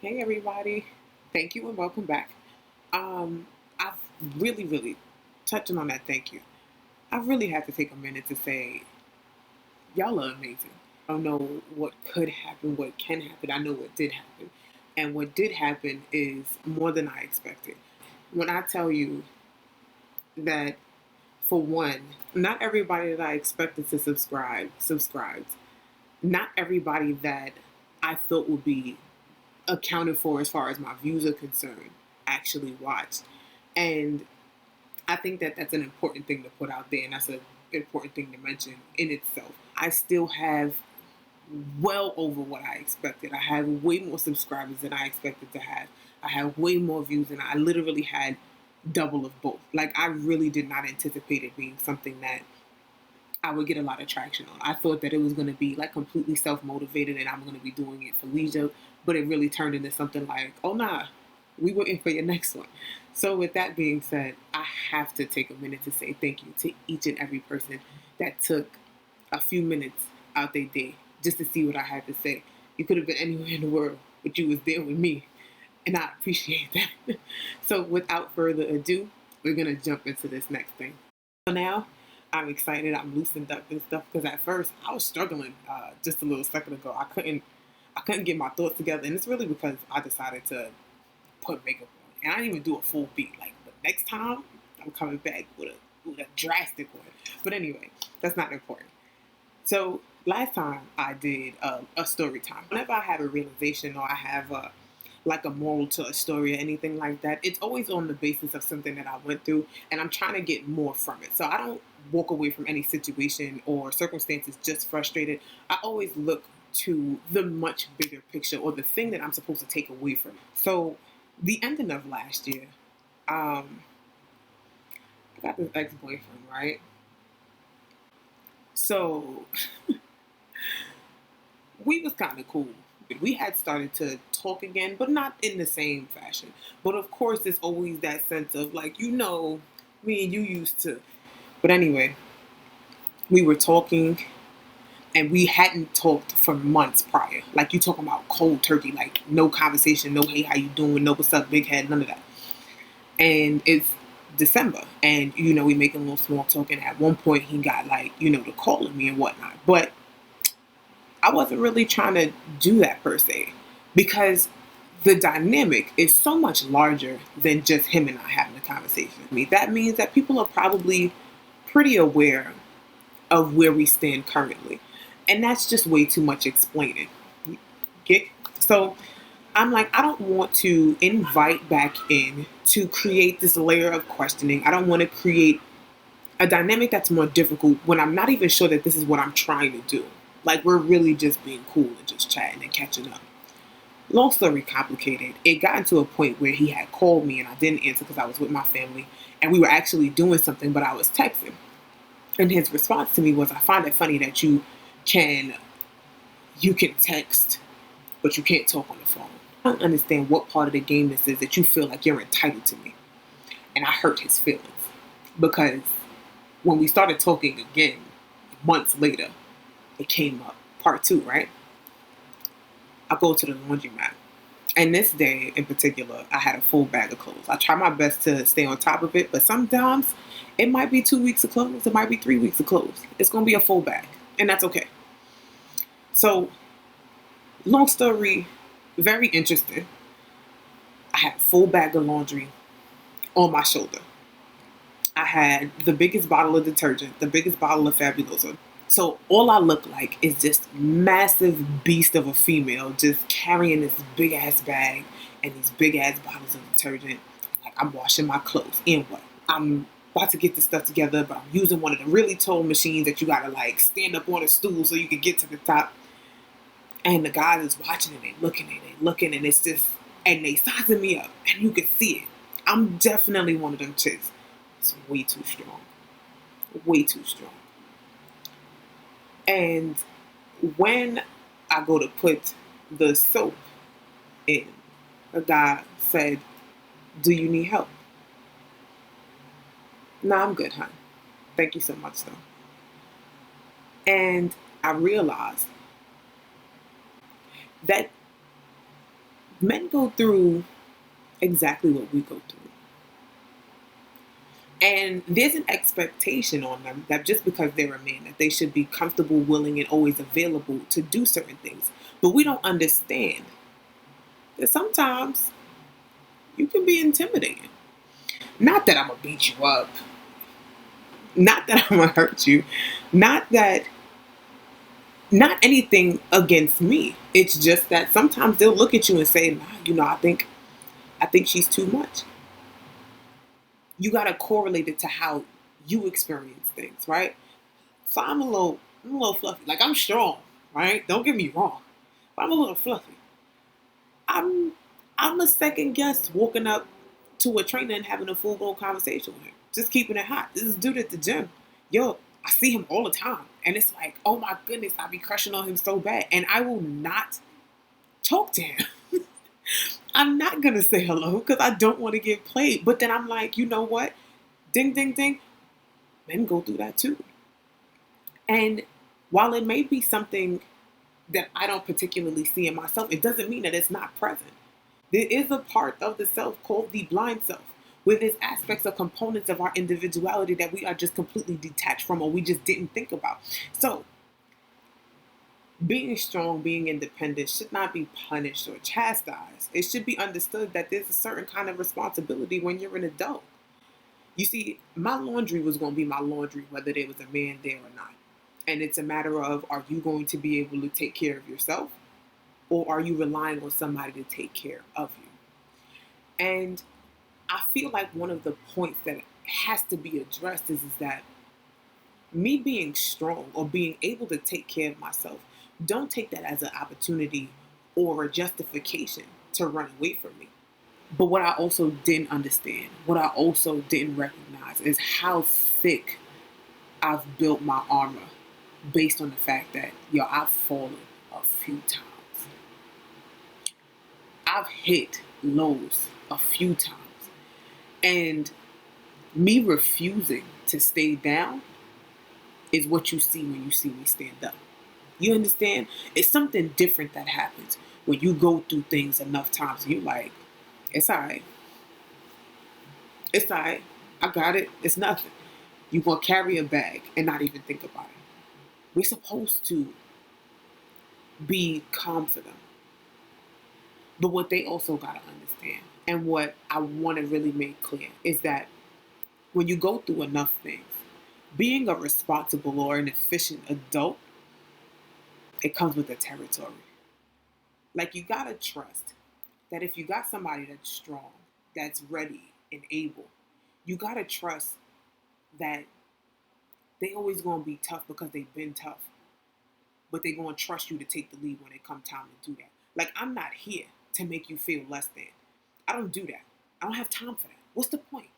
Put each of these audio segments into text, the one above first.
Hey everybody, thank you and welcome back. I've really touching on that thank you. I really had to take a minute to say y'all are amazing. I don't know what could happen, what can happen. I know what did happen. And what did happen is more than I expected. When I tell you that, for one, not everybody that I expected to subscribed. Not everybody that I thought would be accounted for as far as my views are concerned actually watched. And I think that that's an important thing to put out there, and that's an important thing to mention in itself. I still have well over what I expected. I have way more subscribers than I expected to have. I have way more views, and I literally had double of both. Like, I really did not anticipate it being something that I would get a lot of traction on. I thought that it was going to be like completely self motivated and I'm going to be doing it for leisure, but it really turned into something like, oh nah, we waiting for your next one. So, with that being said, I have to take a minute to say thank you to each and every person that took a few minutes out their day just to see what I had to say. You could have been anywhere in the world, but you was there with me, and I appreciate that. So, without further ado, we're going to jump into this next thing. So now I'm excited. I'm loosened up and stuff because at first I was struggling just a little second ago. I couldn't get my thoughts together, and it's really because I decided to put makeup on, and I didn't even do a full beat. Like, but next time I'm coming back with a drastic one. But anyway, that's not important. So last time I did a story time. Whenever I have a realization or I have like a moral to a story or anything like that, it's always on the basis of something that I went through, and I'm trying to get more from it. So I don't walk away from any situation or circumstances just frustrated. I always look to the much bigger picture or the thing that I'm supposed to take away from it. So the ending of last year, I got this ex-boyfriend, right? So we was kind of cool. We had started to talk again, but not in the same fashion. But of course, there's always that sense of like, me and you used to. But anyway, we were talking, and we hadn't talked for months prior. Like, you talking about cold turkey, like no conversation, no hey, how you doing, no what's up, big head, none of that. And it's December, and we making a little small talk. And at one point, he got like to calling me and whatnot, but I wasn't really trying to do that per se because the dynamic is so much larger than just him and I having a conversation. I mean, that means that people are probably pretty aware of where we stand currently. And that's just way too much explaining. Okay? So I'm like, I don't want to invite back in to create this layer of questioning. I don't want to create a dynamic that's more difficult when I'm not even sure that this is what I'm trying to do. Like, we're really just being cool and just chatting and catching up. Long story complicated, it got to a point where he had called me and I didn't answer because I was with my family and we were actually doing something, but I was texting. And his response to me was, I find it funny that can you can text, but you can't talk on the phone. I don't understand what part of the game this is that you feel like you're entitled to me. And I hurt his feelings because when we started talking again months later, it came up. Part two, right? I go to the laundromat. And this day in particular, I had a full bag of clothes. I try my best to stay on top of it, but sometimes it might be 2 weeks of clothes, it might be 3 weeks of clothes. It's going to be a full bag, and that's okay. So, long story, very interesting. I had a full bag of laundry on my shoulder. I had the biggest bottle of detergent, the biggest bottle of Fabuloso. So all I look like is just massive beast of a female just carrying this big ass bag and these big ass bottles of detergent. Like, I'm washing my clothes. And what? I'm about to get this stuff together, but I'm using one of the really tall machines that you gotta like stand up on a stool so you can get to the top. And the guys is watching and they looking, and it's just, and they sizing me up, and you can see it. I'm definitely one of them chicks. It's way too strong. Way too strong. And when I go to put the soap in, a guy said, "Do you need help?" "No, I'm good, hon. Thank you so much, though." And I realized that Men go through exactly what we go through. And there's an expectation on them that just because they're a man, that they should be comfortable, willing, and always available to do certain things. But we don't understand that sometimes you can be intimidating. Not that I'm gonna beat you up, not that I'm gonna hurt you, not that, not anything against me. It's just that sometimes they'll look at you and say, nah, I think she's too much. You gotta correlate it to how you experience things, right? So I'm a little fluffy. Like I'm strong, right? Don't get me wrong, but I'm a little fluffy. I'm I'm a second guess walking up to a trainer and having a full blown conversation with him, just keeping it hot. This is dude at the gym, yo. I see him all the time, and it's like, oh my goodness, I be crushing on him so bad, and I will not talk to him. I'm not gonna say hello because I don't want to get played. But then I'm like, you know what? Ding, ding, ding. Men go through that too. And while it may be something that I don't particularly see in myself, it doesn't mean that it's not present. There is a part of the self called the blind self, where there's aspects or components of our individuality that we are just completely detached from or we just didn't think about. So, being strong, being independent should not be punished or chastised. It should be understood that there's a certain kind of responsibility when you're an adult. You see, my laundry was going to be my laundry, whether there was a man there or not. And it's a matter of, are you going to be able to take care of yourself? Or are you relying on somebody to take care of you? And I feel like one of the points that has to be addressed is that me being strong or being able to take care of myself, don't take that as an opportunity or a justification to run away from me. But what I also didn't understand, what I also didn't recognize is how thick I've built my armor based on the fact that, yo, I've fallen a few times. I've hit lows a few times. And me refusing to stay down is what you see when you see me stand up. You understand? It's something different that happens when you go through things enough times and you're like, it's all right. It's all right. I got it. It's nothing. You gonna carry a bag and not even think about it. We're supposed to be calm for them. But what they also gotta understand, and what I want to really make clear, is that when you go through enough things, being a responsible or an efficient adult, it comes with the territory. Like you gotta trust that if you got somebody that's strong, that's ready and able, you gotta trust that they always gonna be tough because they've been tough, but they gonna trust you to take the lead when it come time to do that. Like I'm not here to make you feel less than. I don't do that. I don't have time for that. What's the point?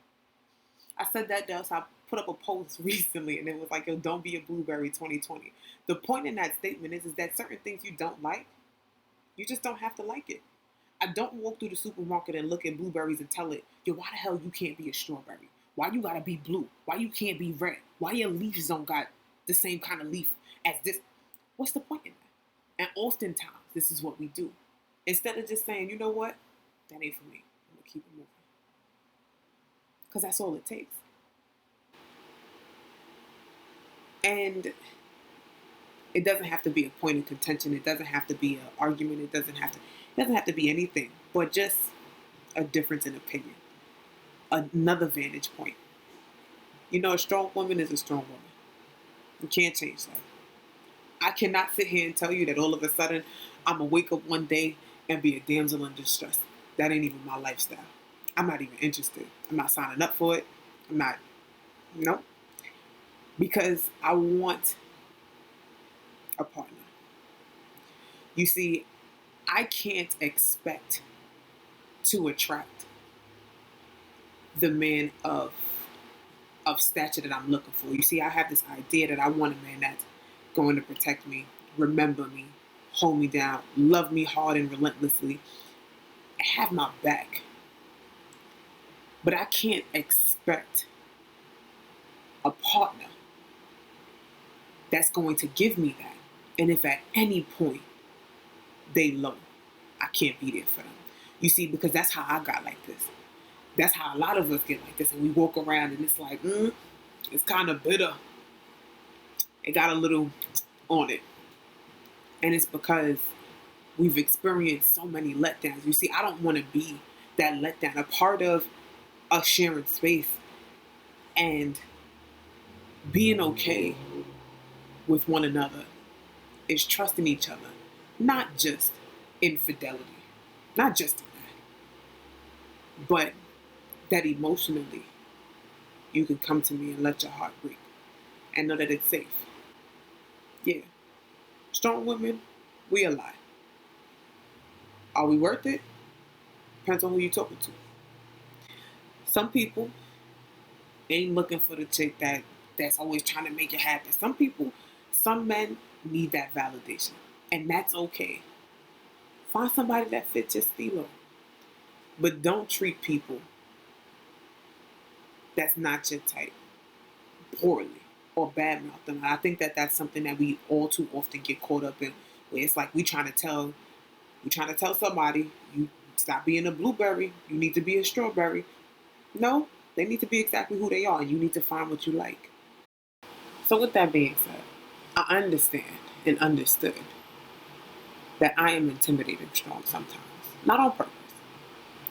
I said that though, so I put up a post recently and it was like, yo, don't be a blueberry 2020. The point in that statement is that certain things you don't like, you just don't have to like it. I don't walk through the supermarket and look at blueberries and tell it, yo, why the hell you can't be a strawberry? Why you gotta be blue? Why you can't be red? Why your leaves don't got the same kind of leaf as this? What's the point in that? And oftentimes, this is what we do. Instead of just saying, you know what? That ain't for me. I'm gonna keep it moving. Because that's all it takes. And it doesn't have to be a point of contention. It doesn't have to be an argument. It doesn't have to be anything, but just a difference in opinion. Another vantage point. You know, a strong woman is a strong woman. You can't change that. I cannot sit here and tell you that all of a sudden I'm gonna wake up one day and be a damsel in distress. That ain't even my lifestyle. I'm not even interested. I'm not signing up for it. I'm not, no, because I want a partner. You see, I can't expect to attract the man of stature that I'm looking for. You see, I have this idea that I want a man that's going to protect me, remember me, hold me down, love me hard and relentlessly, have my back. But I can't expect a partner that's going to give me that. And if at any point they low, I can't be there for them. You see, because that's how I got like this. That's how a lot of us get like this. And we walk around and it's like, it's kind of bitter. It got a little on it. And it's because we've experienced so many letdowns. You see, I don't want to be that letdown. A part of us sharing space and being okay with one another is trusting each other, not just infidelity, not just in that, but that emotionally you can come to me and let your heart break and know that it's safe. Yeah, strong women, we alive. Are we worth it? Depends on who you're talking to. Some people ain't looking for the chick that's always trying to make it happen. Some people, some men need that validation, and that's okay. Find somebody that fits your stilo, but don't treat people that's not your type poorly or badmouth them. I think that that's something that we all too often get caught up in, where it's like we trying to tell somebody you stop being a blueberry, you need to be a strawberry. No, they need to be exactly who they are, and you need to find what you like. So with that being said, I understand and understood that I am intimidating strong sometimes. Not on purpose.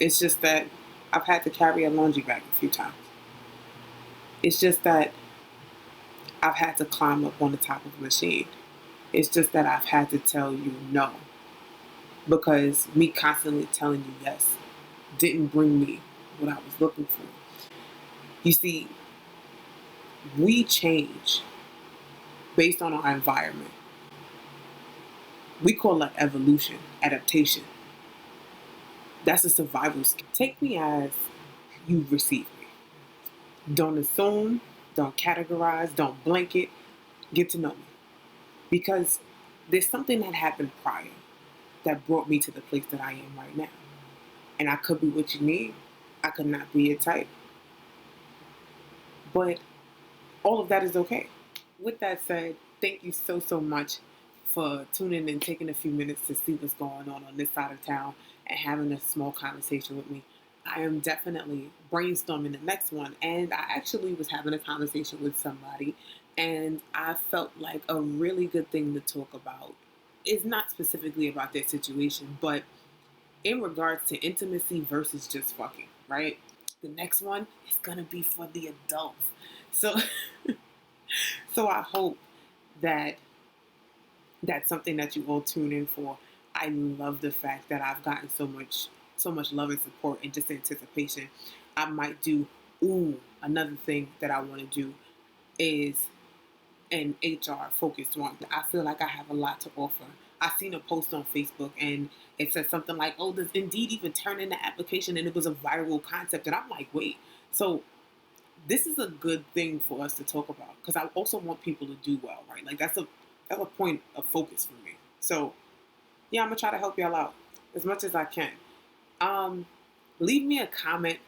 It's just that I've had to carry a laundry bag a few times. It's just that I've had to climb up on the top of a machine. It's just that I've had to tell you no. Because me constantly telling you yes didn't bring me what I was looking for. You see, we change based on our environment. We call that evolution, adaptation. That's a survival skill. Take me as you receive me. Don't assume, don't categorize, don't blanket. Get to know me. Because there's something that happened prior that brought me to the place that I am right now. And I could be what you need. I could not be your type. But all of that is okay. With that said, thank you so, so much for tuning in, taking a few minutes to see what's going on this side of town and having a small conversation with me. I am definitely brainstorming the next one. And I actually was having a conversation with somebody, and I felt like a really good thing to talk about is not specifically about their situation, but in regards to intimacy versus just fucking, right? The next one is going to be for the adults. So, so I hope that that's something that you all tune in for. I love the fact that I've gotten so much love and support and just anticipation. I might do another thing that I want to do is an HR focused one. I feel like I have a lot to offer. I seen a post on Facebook and it said something like, "Oh, does Indeed even turn in the application?" And it was a viral concept, and I'm like, wait, so this is a good thing for us to talk about because I also want people to do well, right? Like that's a point of focus for me. So yeah, I'm gonna try to help y'all out as much as I can. Um, Leave me a comment.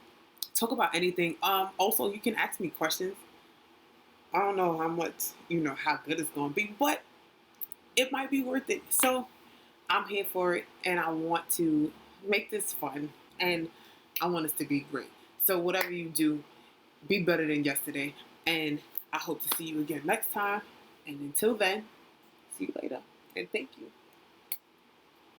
Talk about anything. Also you can ask me questions. I don't know how much how good it's gonna be, but it might be worth it. So I'm here for it, and I want to make this fun, and I want us to be great. So whatever you do, be better than yesterday, and I hope to see you again next time. And until then, see you later, and thank you.